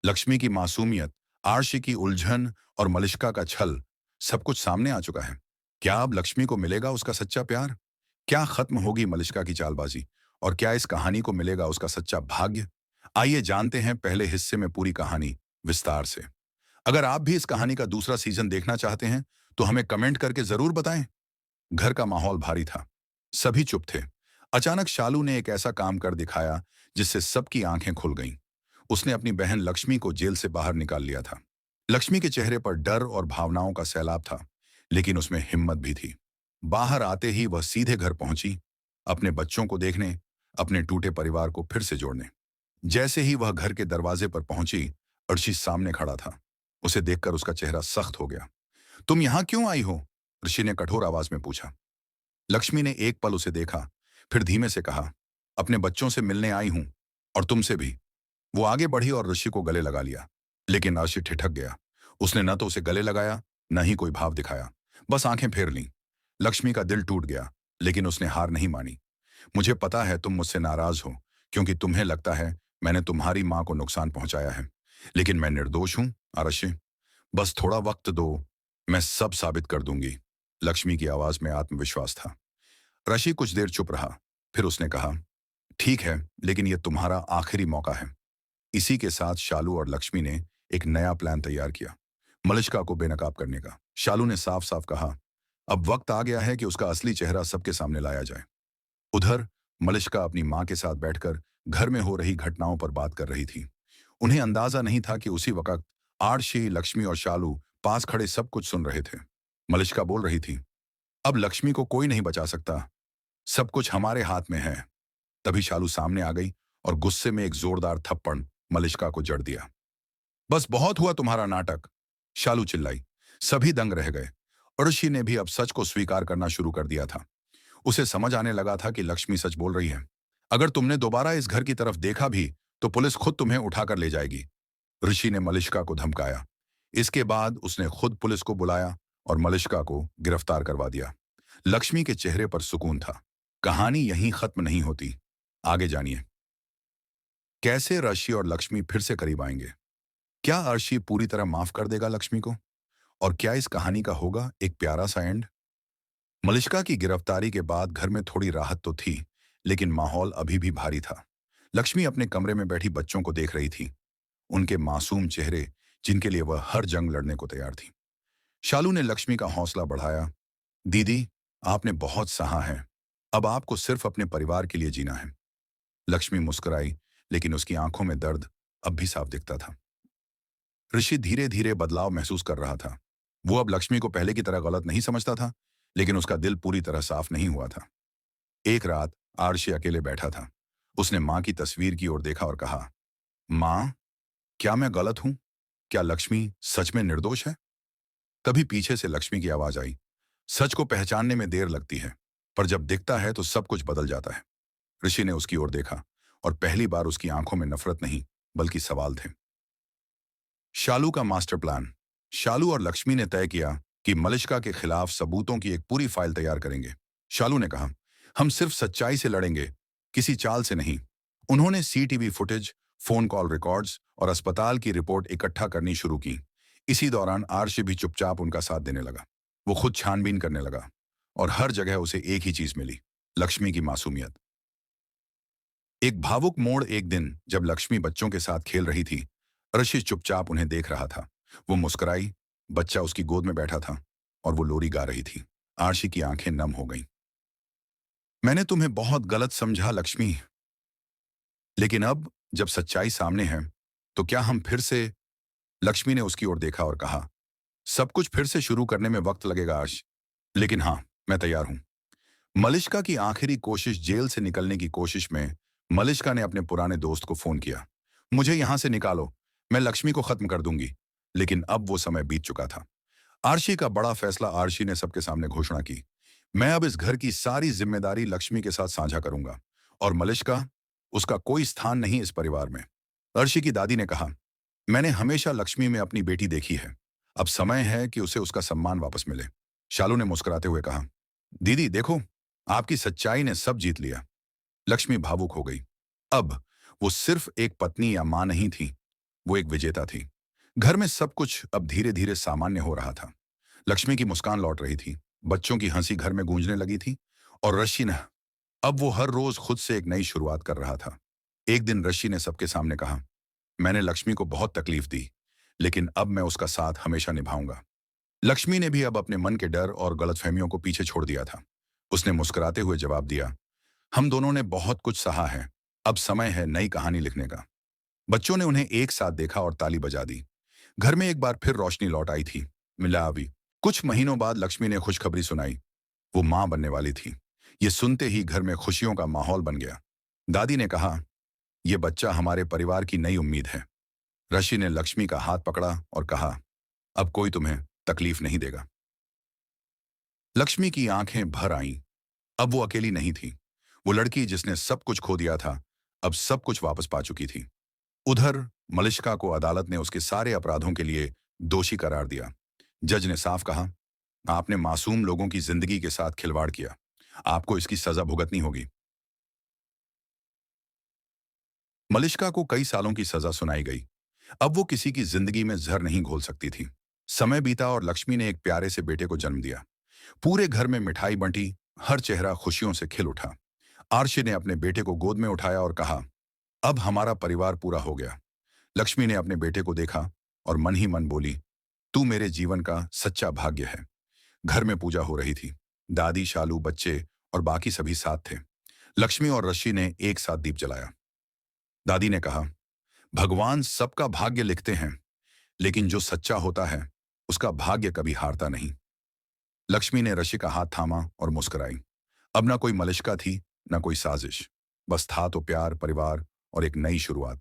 लक्ष्मी की मासूमियत, आरशी की उलझन और मलिष्का का छल, सब कुछ सामने आ चुका है। क्या अब लक्ष्मी को मिलेगा उसका सच्चा प्यार? क्या खत्म होगी मलिष्का की चालबाजी? और क्या इस कहानी को मिलेगा उसका सच्चा भाग्य? आइए जानते हैं पहले हिस्से में पूरी कहानी विस्तार से। अगर आप भी इस कहानी का दूसरा सीजन देखना चाहते हैं तो हमें कमेंट करके जरूर बताएं। घर का माहौल भारी था। सभी चुप थे। अचानक शालू ने एक ऐसा काम कर दिखाया जिससे सबकी आंखें खुल गईं। उसने अपनी बहन लक्ष्मी को जेल से बाहर निकाल लिया था। लक्ष्मी के चेहरे पर डर और भावनाओं का सैलाब था, लेकिन उसमें हिम्मत भी थी। बाहर आते ही वह सीधे घर पहुंची, अपने बच्चों को देखने, अपने टूटे परिवार को फिर से जोड़ने। जैसे ही वह घर के दरवाजे पर पहुंची, अर्शी सामने खड़ा था। उसे देखकर उसका चेहरा सख्त हो गया। तुम यहां क्यों आई हो? ऋषि ने कठोर आवाज में पूछा। लक्ष्मी ने एक पल उसे देखा, फिर धीमे से कहा, अपने बच्चों से मिलने आई हूं, और तुमसे भी। वो आगे बढ़ी और ऋषि को गले लगा लिया, लेकिन ऋषि ठिठक गया। उसने न तो उसे गले लगाया, न ही कोई भाव दिखाया, बस आंखें फेर लीं। लक्ष्मी का दिल टूट गया, लेकिन उसने हार नहीं मानी। मुझे पता है तुम मुझसे नाराज हो, क्योंकि तुम्हें लगता है मैंने तुम्हारी मां को नुकसान पहुंचाया है। लेकिन मैं निर्दोष हूं, आरशी। बस थोड़ा वक्त दो, मैं सब साबित कर दूंगी। लक्ष्मी की आवाज में आत्मविश्वास था। ऋषि कुछ देर चुप रहा, फिर उसने कहा, ठीक है, लेकिन यह तुम्हारा आखिरी मौका है। इसी के साथ शालू और लक्ष्मी ने एक नया प्लान तैयार किया, मलिष्का को बेनकाब करने का। शालू ने साफ साफ कहा, अब वक्त आ गया है कि उसका असली चेहरा सबके सामने लाया जाए। उधर मलिष्का अपनी मां के साथ बैठकर घर में हो रही घटनाओं पर बात कर रही थी। उन्हें अंदाजा नहीं था कि उसी वक्त आरशी, लक्ष्मी और शालू पास खड़े सब कुछ सुन रहे थे। मलिष्का बोल रही थी, अब लक्ष्मी को कोई नहीं बचा सकता, सब कुछ हमारे हाथ में है। तभी शालू सामने आ गई और गुस्से में एक जोरदार थप्पड़ मलिष्का को जड़ दिया। बस बहुत हुआ तुम्हारा नाटक, शालू चिल्लाई। सभी दंग रह गए। अर्शी ने भी अब सच को स्वीकार करना शुरू कर दिया था। उसे समझ आने लगा था कि लक्ष्मी सच बोल रही है। अगर तुमने दोबारा इस घर की तरफ देखा भी तो पुलिस खुद तुम्हें उठाकर ले जाएगी, ऋषि ने मलिष्का को धमकाया। इसके बाद उसने खुद पुलिस को बुलाया और मलिष्का को गिरफ्तार करवा दिया। लक्ष्मी के चेहरे पर सुकून था। कहानी यहीं खत्म नहीं होती। आगे जानिए, कैसे ऋषि और लक्ष्मी फिर से करीब आएंगे। क्या अर्शी पूरी तरह माफ कर देगा लक्ष्मी को? और क्या इस कहानी का होगा एक प्यारा सा एंड? मलिष्का की गिरफ्तारी के बाद घर में थोड़ी राहत तो थी, लेकिन माहौल अभी भी भारी था। लक्ष्मी अपने कमरे में बैठी बच्चों को देख रही थी, उनके मासूम चेहरे जिनके लिए वह हर जंग लड़ने को तैयार थी। शालू ने लक्ष्मी का हौसला बढ़ाया। दीदी, आपने बहुत सहा है, अब आपको सिर्फ अपने परिवार के लिए जीना है। लक्ष्मी मुस्कुराई, लेकिन उसकी आंखों में दर्द अब भी साफ दिखता था। ऋषि धीरे धीरे बदलाव महसूस कर रहा था। वो अब लक्ष्मी को पहले की तरह गलत नहीं समझता था, लेकिन उसका दिल पूरी तरह साफ नहीं हुआ था। एक रात आरशी अकेले बैठा था। उसने मां की तस्वीर की ओर देखा और कहा, मां, क्या मैं गलत हूं? क्या लक्ष्मी सच में निर्दोष है? तभी पीछे से लक्ष्मी की आवाज आई, सच को पहचानने में देर लगती है, पर जब दिखता है तो सब कुछ बदल जाता है। ऋषि ने उसकी ओर देखा, और पहली बार उसकी आंखों में नफरत नहीं, बल्कि सवाल थे। शालू का मास्टर प्लान। शालू और लक्ष्मी ने तय किया कि मलिष्का के खिलाफ सबूतों की एक पूरी फाइल तैयार करेंगे। शालू ने कहा, हम सिर्फ सच्चाई से लड़ेंगे, किसी चाल से नहीं। उन्होंने CTV footage, phone call records और अस्पताल की रिपोर्ट इकट्ठा करनी शुरू की। इसी दौरान आरशी भी चुपचाप उनका साथ देने लगा। वो खुद छानबीन करने लगा, और हर जगह उसे एक ही चीज मिली, लक्ष्मी की मासूमियत। एक भावुक मोड़। एक दिन जब लक्ष्मी बच्चों के साथ खेल रही थी, ऋषि चुपचाप उन्हें देख रहा था। वो मुस्कुराई, बच्चा उसकी गोद में बैठा था, और वो लोरी गा रही थी। आरशी की आंखें नम हो गईं। मैंने तुम्हें बहुत गलत समझा लक्ष्मी, लेकिन अब जब सच्चाई सामने है तो क्या हम फिर से? लक्ष्मी ने उसकी ओर देखा और कहा, सब कुछ फिर से शुरू करने में वक्त लगेगा आर्श, लेकिन हाँ, मैं तैयार हूं। मलिष्का की आखिरी कोशिश। जेल से निकलने की कोशिश में मलिष्का ने अपने पुराने दोस्त को फोन किया, मुझे यहां से निकालो, मैं लक्ष्मी को खत्म कर दूंगी। लेकिन अब वो समय बीत चुका था। आरशी का बड़ा फैसला। आरशी ने सबके सामने घोषणा की, मैं अब इस घर की सारी जिम्मेदारी लक्ष्मी के साथ साझा करूंगा, और मलिष्का, उसका कोई स्थान नहीं इस परिवार में। अर्शी की दादी ने कहा, मैंने हमेशा लक्ष्मी में अपनी बेटी देखी है, अब समय है कि उसे उसका सम्मान वापस मिले। शालू ने मुस्कुराते हुए कहा, दीदी देखो, आपकी सच्चाई ने सब जीत लिया। लक्ष्मी भावुक हो गई। अब वो सिर्फ एक पत्नी या मां नहीं थी, वो एक विजेता थी। घर में सब कुछ अब धीरे धीरे सामान्य हो रहा था। लक्ष्मी की मुस्कान लौट रही थी, बच्चों की हंसी घर में गूंजने लगी थी, और ऋषि ने अब वो हर रोज खुद से एक नई शुरुआत कर रहा था। एक दिन ऋषि ने सबके सामने कहा, मैंने लक्ष्मी को बहुत तकलीफ दी, लेकिन अब मैं उसका साथ हमेशा निभाऊंगा। लक्ष्मी ने भी अब अपने मन के डर और गलतफहमियों को पीछे छोड़ दिया था। उसने मुस्कुराते हुए जवाब दिया, हम दोनों ने बहुत कुछ सहा है, अब समय है नई कहानी लिखने का। बच्चों ने उन्हें एक साथ देखा और ताली बजा दी। घर में एक बार फिर रोशनी लौट आई थी, मिला अभी। कुछ महीनों बाद लक्ष्मी ने खुशखबरी सुनाई, वो मां बनने वाली थी। ये सुनते ही घर में खुशियों का माहौल बन गया। दादी ने कहा, यह बच्चा हमारे परिवार की नई उम्मीद है। ऋषि ने लक्ष्मी का हाथ पकड़ा और कहा, अब कोई तुम्हें तकलीफ नहीं देगा। लक्ष्मी की आंखें भर आईं। अब वो अकेली नहीं थी। वो लड़की जिसने सब कुछ खो दिया था, अब सब कुछ वापस पा चुकी थी। उधर मलिष्का को अदालत ने उसके सारे अपराधों के लिए दोषी करार दिया। जज ने साफ कहा, आपने मासूम लोगों की जिंदगी के साथ खिलवाड़ किया, आपको इसकी सजा भुगतनी होगी। मलिष्का को कई सालों की सजा सुनाई गई। अब वो किसी की जिंदगी में जहर नहीं घोल सकती थी। समय बीता और लक्ष्मी ने एक प्यारे से बेटे को जन्म दिया। पूरे घर में मिठाई बंटी, हर चेहरा खुशियों से खिल उठा। आरशी ने अपने बेटे को गोद में उठाया और कहा, अब हमारा परिवार पूरा हो गया। लक्ष्मी ने अपने बेटे को देखा और मन ही मन बोली, तू मेरे जीवन का सच्चा भाग्य है। घर में पूजा हो रही थी। दादी, शालू, बच्चे और बाकी सभी साथ थे। लक्ष्मी और ऋषि ने एक साथ दीप जलाया। दादी ने कहा, भगवान सबका भाग्य लिखते हैं, लेकिन जो सच्चा होता है उसका भाग्य कभी हारता नहीं। लक्ष्मी ने ऋषि का हाथ थामा और मुस्कुराई। अब ना कोई मलिष्का थी, ना कोई साजिश। बस था तो प्यार, परिवार और एक नई शुरुआत।